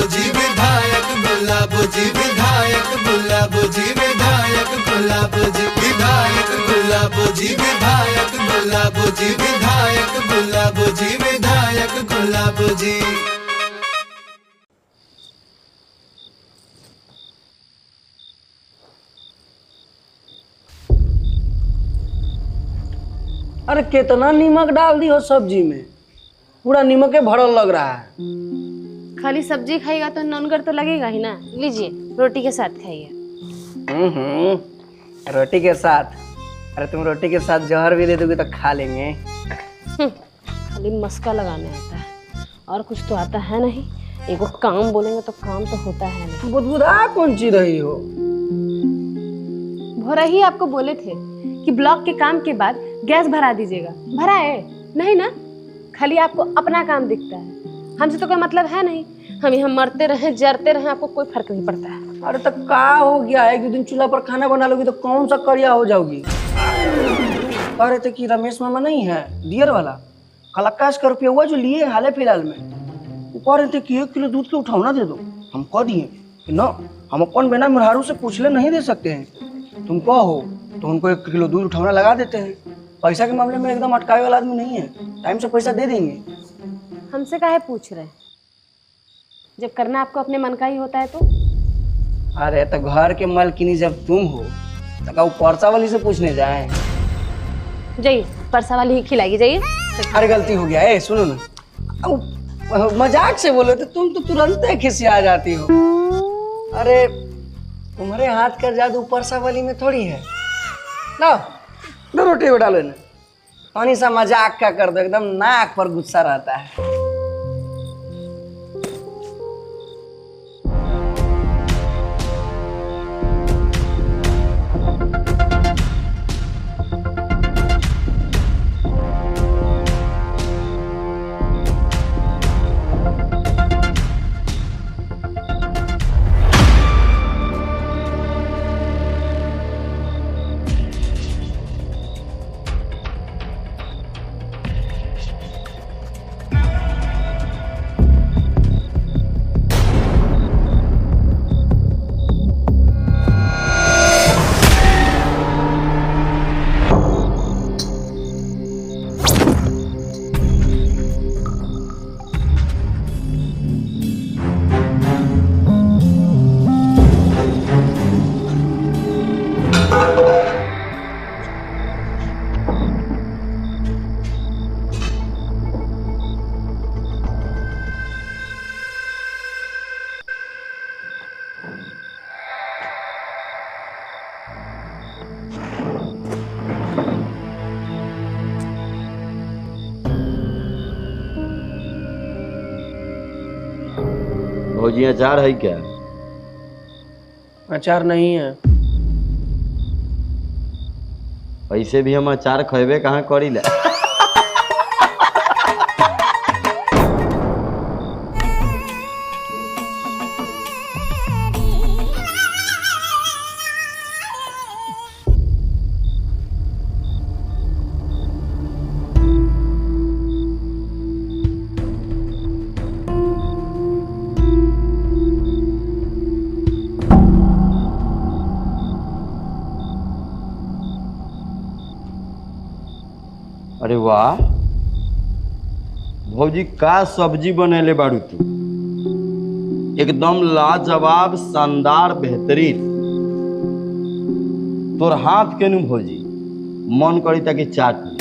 जी विधायक गुलाबो जी विधायक गुलाबो जी विधायक गुलाबो जी विधायक गुलाबो जी विधायक गुलाबो जी विधायक गुलाबो जी विधायक गुलाबो जी। अरे कितना नीमक डाल दी हो सब्जी में, पूरा नीमक के भरल लग रहा है। खाली सब्जी खाएगा तो नॉनगर तो लगेगा ही ना। लीजिए रोटी के साथ खाइए। रोटी के साथ? अरे तुम रोटी के साथ जहर भी दे दोगे तो खा लेंगे। खाली मस्का लगाने आता है और कुछ तो आता है नहीं। एगो काम बोलेंगे तो काम तो होता है नहीं। बुदबुदा कौन सी रही हो? भोरा ही आपको बोले थे कि ब्लॉक के काम के बाद गैस भरा दीजिएगा। भरा है नहीं ना? खाली आपको अपना काम दिखता है, हमसे तो कोई मतलब है नहीं। हम यहाँ मरते रहे जरते रहे, आपको कोई फर्क नहीं पड़ता है। अरे तो का हो गया? एक दो दिन चूल्हा पर खाना बना लोगी तो कौन सा करिया हो जाओगी? कह रहे थे कि रमेश मामा नहीं है डियर वाला, कल 21 का रुपया हुआ जो लिए हाल फिलहाल में, वो कह रहे थे कि 1 किलो दूध के उठावना दे दो। हम कह दिए कि ना, हम अपन बिना मुरहारू से पूछले नहीं दे सकते हैं। तुम कहो तो उनको 1 किलो दूध उठावना लगा देते हैं। पैसा के मामले में एकदम अटकावे वाला आदमी नहीं है, टाइम से पैसा दे देंगे। हमसे काहे पूछ रहे? जब करना आपको अपने मन का ही होता है तो। अरे तो घर के मालकिनी जब तुम हो तो का परसा वाली से पूछने जाए? जाइए परसा वाली ही खिलाएगी, जाइए। अरे गलती हो गया। ए सुनो ना, मजाक से बोले थे तुम तो तुरंत खिसिया जाती हो। अरे तुम्हारे हाथ का जादू परसा वाली में थोड़ी है। लो दो रोटी को डालो ना, पानी सा मजाक का कर दो, एकदम नाक पर गुस्सा रहता है। भौजी अचार है क्या? अचार नहीं है। ऐसे भी हम अचार खेबे कहाँ करी ला। अरे वाह भौजी, का सब्जी बनेले बाड़ू तू, एकदम लाजवाब, शानदार, बेहतरीन। तोर हाथ के नु भौजी मन करी ताकि चाट ली।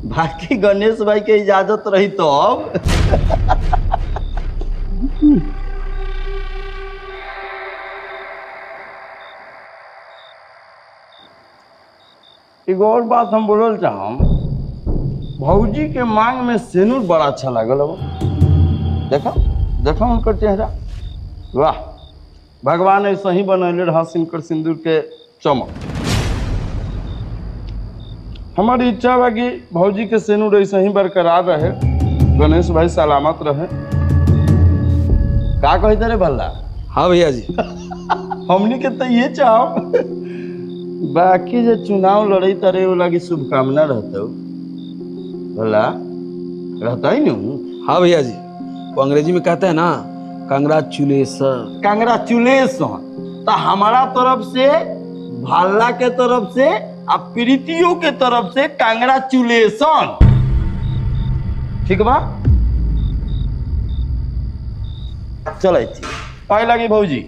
बाकी गणेश भाई के इजाजत रही तो अब। एक और बात हम बोलल चाहम, भौजी के मांग में सेनुर बड़ा अच्छा लागल हो। देखो देखो उनकर चेहरा, वाह, भगवान ऐसा ही बनैले रहा सिंकर सिंदूर के चमक। हमारी इच्छा बा कि भौजी के सेनुर ऐसा ही बरकरार रहे, गणेश भाई सलामत रहे। का कहते रे भल्ला? हाँ भैया जी। हमनी के तो ये चाहो, बाकी जो चुनाव लड़ई तरे वो लगी शुभकामना रहता हो भला, रहता ही नहीं। हाँ भैया जी, वो अंग्रेजी में कहते हैं ना कांग्रेचुलेशन। कांग्रेचुलेशन। तो हमारा तरफ से, भल्ला के तरफ से और प्रीतियों के तरफ से कांग्रेचुलेशन। ठीक बा, चल पाए लगी भौजी।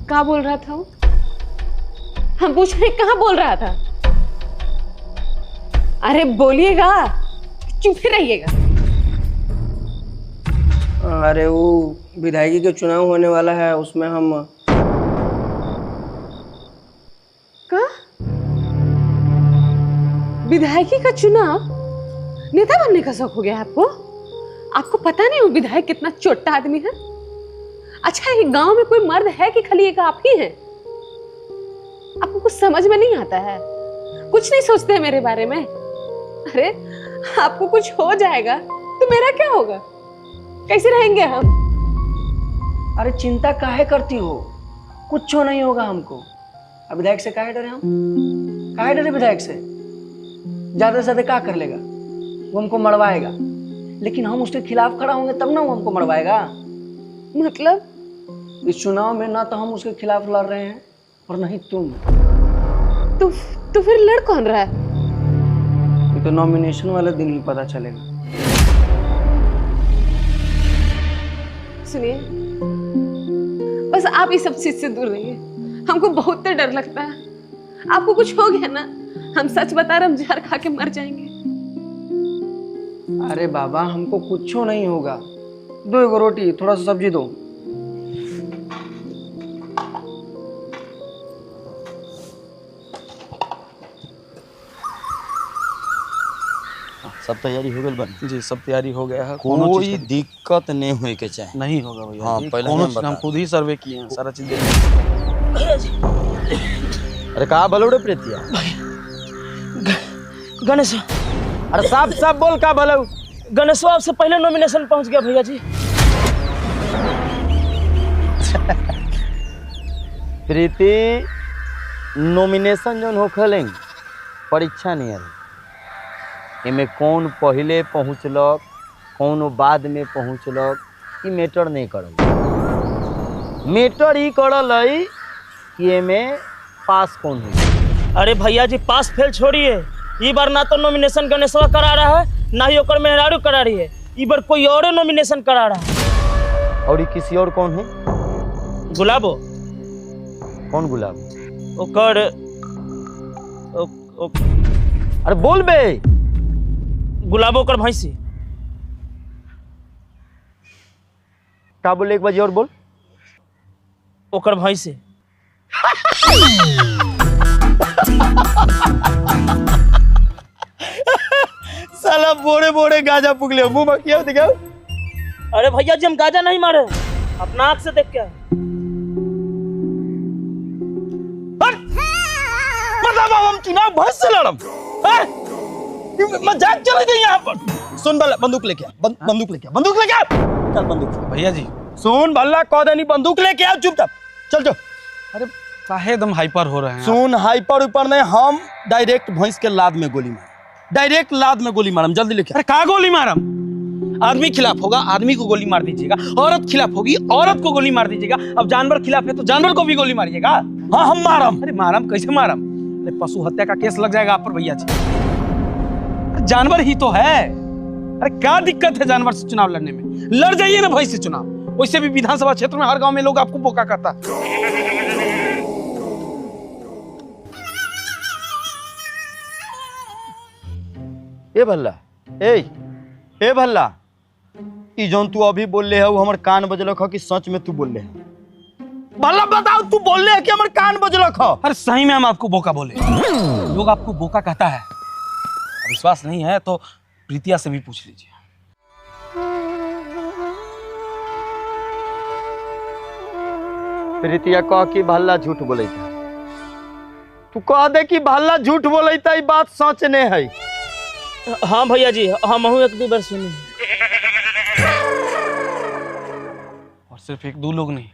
कहाँ बोल रहा था वो? हम पूछ रहे कहाँ बोल रहा था? अरे बोलिएगा, चुप ही रहिएगा। अरे वो विधायकी के चुनाव होने वाला है, उसमें हम कहाँ? विधायकी का चुनाव? नेता बनने का शौक हो गया आपको? आपको पता नहीं वो विधायक कितना छोटा आदमी है? अच्छा, ये गांव में कोई मर्द है कि खाली एक आप ही हैं? आपको कुछ समझ में नहीं आता है, कुछ नहीं सोचते मेरे बारे में। अरे आपको कुछ हो जाएगा तो मेरा क्या होगा? कैसे रहेंगे हम? अरे चिंता काहे करती हो, कुछ नहीं होगा हमको। अब विधायक से काहे डरे हम? काहे डरे विधायक से? ज्यादा से ज्यादा क्या कर लेगा? वो हमको मरवाएगा, लेकिन हम उसके खिलाफ खड़ा होंगे तब ना वो हमको मरवाएगा। मतलब इस चुनाव में ना तो हम उसके खिलाफ लड़ रहे हैं और नहीं तुम। तो फिर लड़ कौन रहा है? ये तो नॉमिनेशन वाले दिन ही पता चलेगा। सुनिए, बस आप इस सब चीज से दूर रहिए, हमको बहुत डर लगता है। आपको कुछ हो गया ना, हम सच बता रहे, हम जहर खा के मर जाएंगे। अरे बाबा, हमको कुछ नहीं होगा। दो एगो रोटी, थोड़ा सा सब्जी दो। सब तैयारी हो गई बन? जी सब तैयारी हो गया है। कोई दिक्कत नहीं हुई के चाहे। नहीं होगा भैया। हाँ, जी, पहले कोनो हम चीज़ बता हम खुद ही सर्वे किए हैं, सारा चीज अरे कहा बलोड़े प्रीतिया? गणेश, अरे साफ साफ बोल, का बलो? गणेश आपसे पहले नॉमिनेशन पहुंच गया भैया जी। प्रीति, नॉमिनेशन जोन हो खेलेंगे, परीक्षा नहीं है। इमें कौन पहले पहुँचलक, कौन बाद में पहुँचलक, ई मैटर नहीं करल। मैटर ही करल है कि एमें पास कौन हुई। अरे भैया जी, पास फेल छोड़िए, ई बार ना तो नॉमिनेशन गणेशवा करा रहा है, ना ही ओकर मेहरारू करा रही है। ई बार कोई और नॉमिनेशन करा रहा है। और ये किसी और कौन है? गुलाबो। कौन गुलाब? ओकर अरे बोल बे। गुलाबो ओकर भैंसी। का बोले, एक बजे और बोल। ओकर भैंसी। साला बोरे बोरे गाजा पुगले मुंह में किया दिखाओ। अरे भैया जी, हम गाजा नहीं मारे, अपना आँख से देख के। मतलब हम चुनाव भैंस से लड़म? मजाक चल रही है यहाँ पर। सुन भल्ला, बंदूक लेके आ, बंदूक लेके आ, बंदूक लेके आ। चल बंदूक भैया जी। सुन भल्ला, कह देनी बंदूक लेके आ, चुपचाप चल चल। अरे काहे एकदम हाइपर हो रहे हैं? सुन, हाइपर ऊपर नहीं, हम डायरेक्ट भैंस के लाद में गोली मार, डायरेक्ट लाद में गोली मारम। जल्दी लेके। अरे का गोली मारम? आदमी खिलाफ होगा, आदमी को गोली मार दीजिएगा। औरत खिलाफ होगी, औरत को गोली मार दीजिएगा। अब जानवर खिलाफ है तो जानवर को भी गोली मारिएगा। हाँ हम मारम। अरे मारम कैसे मारम? अरे पशु हत्या का केस लग जाएगा आप पर भैया जी। जानवर ही तो है। अरे क्या दिक्कत है जानवर से चुनाव लड़ने में? लड़ जाइए ना भाई से चुनाव। वैसे भी विधानसभा क्षेत्र में हर गांव में लोग आपको बोका करता है। ए भल्ला, ए भल्ला, ई जोन तू अभी बोल ले है वो हमर कान बजलक है कि सच में तू बोल ले है? भल्ला बताओ, तू बोल ले है कि हमर कान बजलक है? अरे सही में हम आपको बोका बोले। लोग आपको बोका कहता है। विश्वास नहीं है तो प्रीतिया से भी पूछ लीजिए। प्रीतिया कह कि भल्ला झूठ बोले था। तू कह दे कि भल्ला झूठ बोले तो बात सच नहीं है। हाँ भैया जी, हम एक दो बार सुनी। और सिर्फ एक दो लोग नहीं,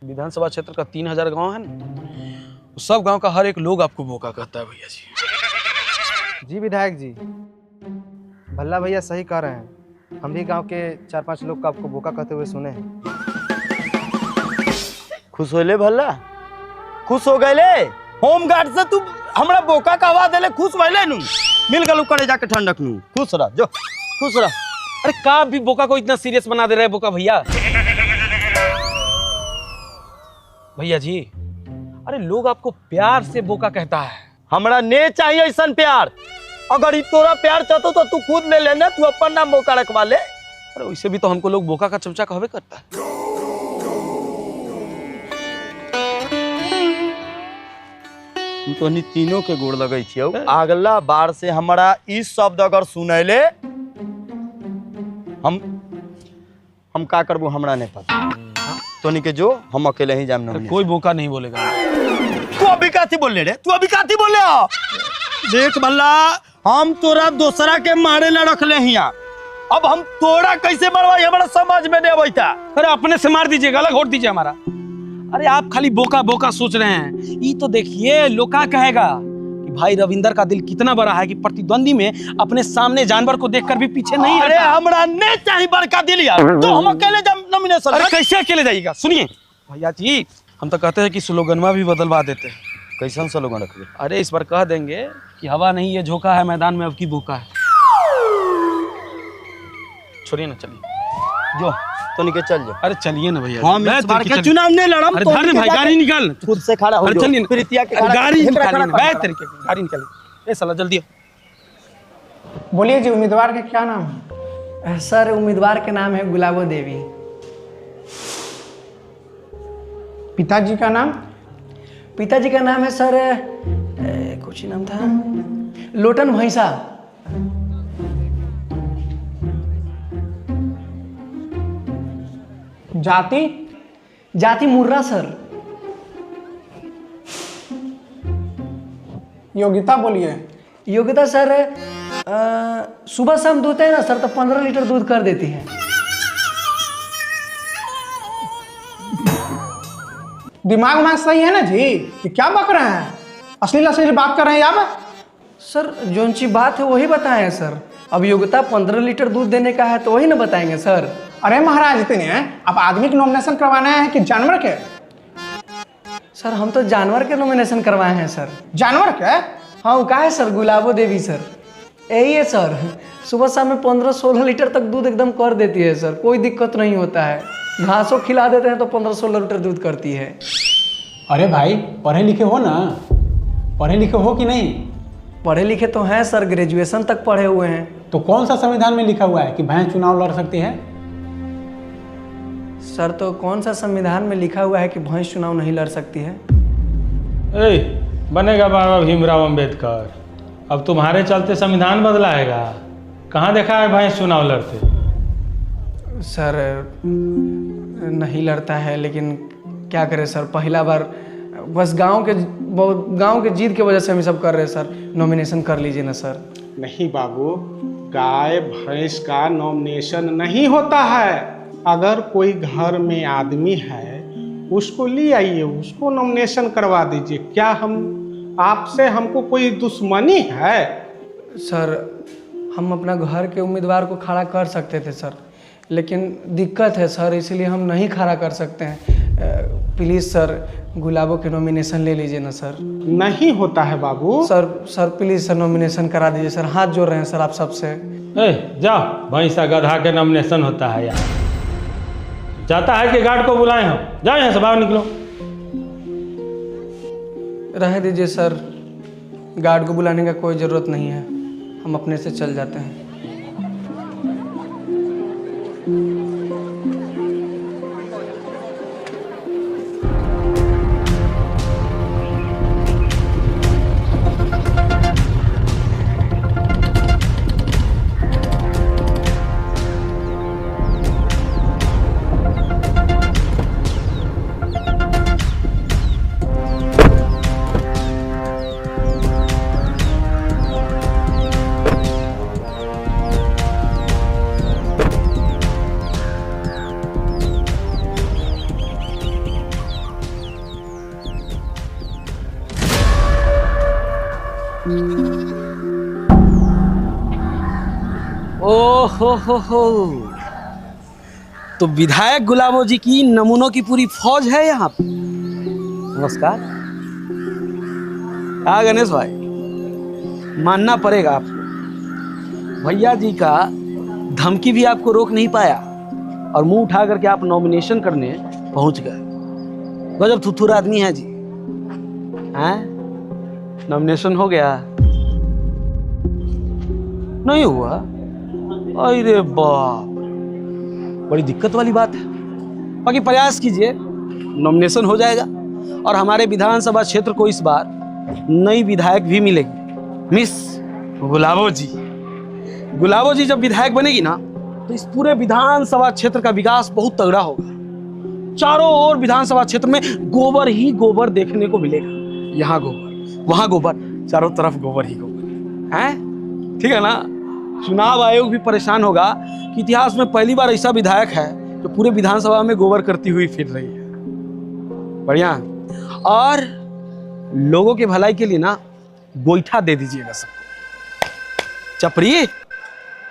विधानसभा क्षेत्र का 3000 गांव है ना, उस सब गांव का हर एक लोग आपको बोका कहता है भैया जी। जी विधायक जी, भल्ला भैया सही कह रहे हैं। हम भी गांव के 4-5 लोग का आपको बोका कहते हुए सुने हैं। खुश होले भल्ला, खुश हो गए ले। होमगार्ड से तू हमरा बोका कहवा देले, खुश भइले नु, मिल गलू करे जाके ठंडक नु। खुश रह जो, खुश रह। अरे का भी बोका को इतना सीरियस बना दे रहे बोका भैया। भैया जी, अरे लोग आपको प्यार से बोका कहता है। हमरा ने चाहिए ऐसा प्यार। अगर तोरा प्यार चाहतो तो तू खुद ले लेना, तू अपन नाम बोका रखवा ले। अरे वैसे भी तो हमको लोग बोका का चमचा कहवे करता है। तो तीनों के गोड़ लगे छियो। अगला बार से हमारा इस शब्द अगर सुनैले हम का करबो हमरा नहीं पता। तो के जो हम अकेले ही जाम न। कोई बोका नहीं बोलेगा। तू अभी काती बोल रे, तू अभी काती बोले हो? देख भल्ला, हम तोरा दूसरा के मारे ला रख ले हिया, अब हम तोरा कैसे मरवाई हमारा समझ में नहीं आवता। अरे अपने से मार दीजिएगा, अलग होट दीजिए हमारा। अरे आप खाली बोका बोका सोच रहे हैं, ये तो देखिए लोग क्या कहेगा कि भाई रविंदर का दिल कितना बड़ा है कि प्रतिद्वंदी में अपने सामने जानवर को देखकर भी पीछे नहीं हटा। अरे हमरा नहीं चाहिए बड़का दिल यार, तो हम अकेले नॉमिनेशन। अरे कैसे अकेले जाइएगा? सुनिए भैया जी, हम तो कहते हैं कि स्लोगनवा भी बदलवा देते हैं। कैसन स्लोगन रखिए? अरे इस बार कह देंगे कि हवा नहीं ये झोंका है, मैदान में अब की बोका है। छोड़िए ना, चलिए जो तो निके चल जाओ। अरे चलिए ना भैया, हम इस बार के चुनाव नहीं लड़म। अरे धर भाई, गाड़ी निकाल, खुद से खड़ा हो। अरे चलिए ना, प्रीतिया के गाड़ी निकालिए ना, बैठ तरीके की गाड़ी निकालिए। ए साला जल्दी बोलिए जी, उम्मीदवार का क्या नाम है? सर उम्मीदवार के नाम है गुलाबो देवी। पिताजी का नाम? पिताजी का नाम है सर कुछ ही नाम था, लोटन भैंसा। जाति? जाति मुर्रा सर। योग्यता बोलिए। योग्यता सर सुबह शाम दूधते हैं ना सर, तो 15 लीटर दूध कर देती है। दिमाग में सही है ना जी? ये क्या बक रहे हैं? अश्लील अश्लील बात कर रहे हैं आप? सर जो सी बात है वही बताए हैं सर। अब योग्यता 15 लीटर दूध देने का है तो वही ना बताएंगे सर। अरे महाराज, इतने आप आदमी की नॉमिनेशन करवाना है कि जानवर के? सर हम तो जानवर के नॉमिनेशन करवाए हैं सर। जानवर के? हाँ वो का है सर, गुलाबो देवी सर। यही है सर, सुबह शाम में 15-16 लीटर तक दूध एकदम कर देती है सर, कोई दिक्कत नहीं होता है। घासों खिला देते हैं तो 15-16 लीटर दूध करती है। अरे भाई, पढ़े लिखे हो ना? पढ़े लिखे हो कि नहीं? पढ़े लिखे तो हैं सर, ग्रेजुएशन तक पढ़े हुए हैं। तो कौन सा संविधान में लिखा हुआ है कि भैंस चुनाव लड़ सकती है? सर तो कौन सा संविधान में लिखा हुआ है कि भैंस चुनाव नहीं लड़ सकती है? बनेगा बाबा भीमराव अंबेडकर। अब तुम्हारे चलते संविधान बदलाएगा। कहाँ देखा है भैंस चुनाव लड़ते? सर नहीं लड़ता है, लेकिन क्या करें सर, पहला बार बस गांव के जीत की वजह से हम सब कर रहे हैं सर। नॉमिनेशन कर लीजिए ना सर। नहीं बाबू, गाय भैंस का नॉमिनेशन नहीं होता है। अगर कोई घर में आदमी है उसको ले आइए, उसको नॉमिनेशन करवा दीजिए। क्या हम आपसे हमको कोई दुश्मनी है? सर हम अपना घर के उम्मीदवार को खड़ा कर सकते थे सर, लेकिन दिक्कत है सर, इसलिए हम नहीं खड़ा कर सकते हैं। प्लीज़ सर गुलाबो के नॉमिनेशन ले लीजिए ना सर। नहीं होता है बाबू। सर प्लीज़ सर नॉमिनेशन करा दीजिए सर, हाथ जोड़ रहे हैं सर आप सबसे। जाओ, भैंसा गधा के नॉमिनेशन होता है यार। जाता है कि गार्ड को बुलाए हम? जाओ यहाँ से बाहर निकलो। रह दीजिए सर, गार्ड को बुलाने का कोई ज़रूरत नहीं है, हम अपने से चल जाते हैं। ओ हो तो विधायक गुलाबो जी की नमूनों की पूरी फौज है यहाँ पे। नमस्कार। हाँ गणेश भाई, मानना पड़ेगा आपको, भैया जी का धमकी भी आपको रोक नहीं पाया और मुंह उठा करके आप नॉमिनेशन करने पहुंच गए। गजब थुथुर आदमी है जी। हैं? नॉमिनेशन हो गया? नहीं हुआ? अरे बाप, बड़ी दिक्कत वाली बात है। बाकी प्रयास कीजिए, नॉमिनेशन हो जाएगा और हमारे विधानसभा क्षेत्र को इस बार नई विधायक भी मिलेगी, मिस गुलाबो जी। गुलाबो जी जब विधायक बनेगी ना तो इस पूरे विधानसभा क्षेत्र का विकास बहुत तगड़ा होगा। चारों ओर विधानसभा क्षेत्र में गोबर ही गोबर देखने को मिलेगा। यहाँ गोबर, वहां गोबर, चारों तरफ गोबर ही गोबर है। ठीक है ना? चुनाव आयोग भी परेशान होगा कि इतिहास में पहली बार ऐसा विधायक है जो पूरे विधानसभा में गोबर करती हुई फिर रही है। बढ़िया। और लोगों की भलाई के लिए ना गोईठा दे दीजिएगा सबको। चपरी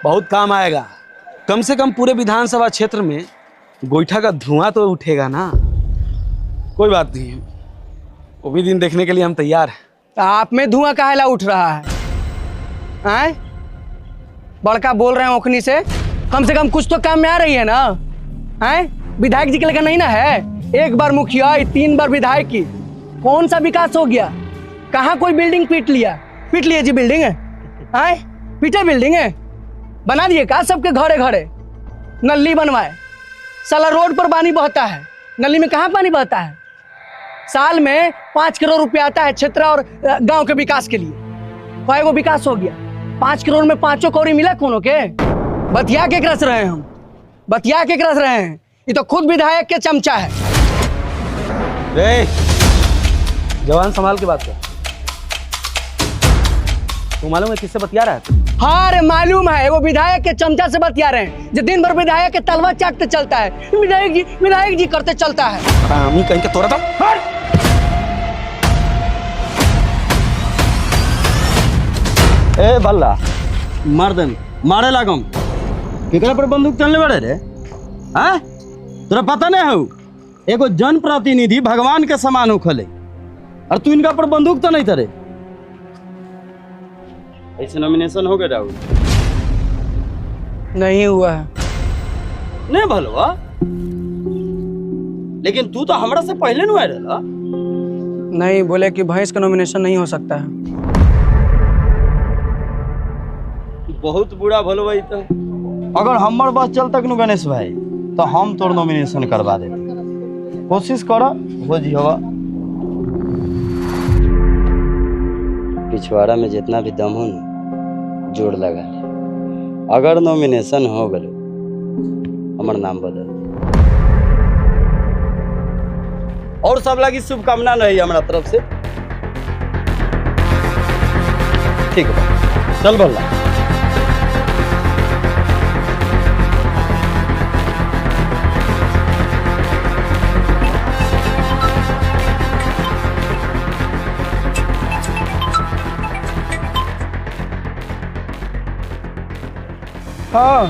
बहुत काम आएगा। कम से कम पूरे विधानसभा क्षेत्र में गोईठा का धुआं तो उठेगा ना। कोई बात नहीं, वो भी दिन देखने के लिए हम तैयार हैं। आप में धुआं काहेला उठ रहा है? हैं? बड़का बोल रहे हैं ओखनी से कम कुछ तो काम में आ रही है ना। हैं? विधायक जी के लेकर नहीं ना है। एक बार मुखिया, 3 बार विधायक की, कौन सा विकास हो गया? कहाँ कोई बिल्डिंग पीट लिया जी बिल्डिंग है? हैं? पीटे बिल्डिंग है? बना दिए का सबके घरे घरे? नली बनवाए, साला रोड पर पानी बहता है, नली में कहाँ पानी बहता है? साल में 5 करोड़ रुपया आता है क्षेत्र और गांव के विकास के लिए। कई वो विकास हो गया? 5 करोड़ में 5 कौड़ी मिला कोनो के? बतिया के रस रहे हैं हम, बतिया के रस रहे हैं। ये तो खुद विधायक के चमचा है। जवान संभाल के बात कर। तू मालूम है किससे बतिया रहा है? हाँ रे मालूम है, वो विधायक के चमचा से बतिया रहे हैं जो दिन भर विधायक के तलवा चाटते चलता है। विधायक जी करते चलता है। हमी कहीं के तोड़ा था। ए भल्ला, मर्दन मारे लागम केकरा पर बंदूक चलने बड़े रे? हाँ, तोरा पता नहीं हो? एगो जन प्रतिनिधि भगवान के समान हो खले और तू इनका पर बंदूक तो नहीं तरे। ऐसे नॉमिनेशन हो गए राहुल? नहीं हुआ है। नहीं भलवा, लेकिन तू तो हमरा से पहले नहीं आया रहा। नहीं, बोले कि भैंस का नॉमिनेशन नहीं हो सकता है। बहुत बुरा भलो भाई। तो अगर हमर बस चलता न गणेश भाई तो हम तोर नॉमिनेशन करवा देते। कोशिश करो हो जी हवा। पिछवाड़ा में जितना भी दम हो न जोड़ लगा ले। अगर नॉमिनेशन हो गए हमार नाम बदल और सब लगी शुभकामना नहीं हमारा तरफ से। ठीक है, चल बोल। हाँ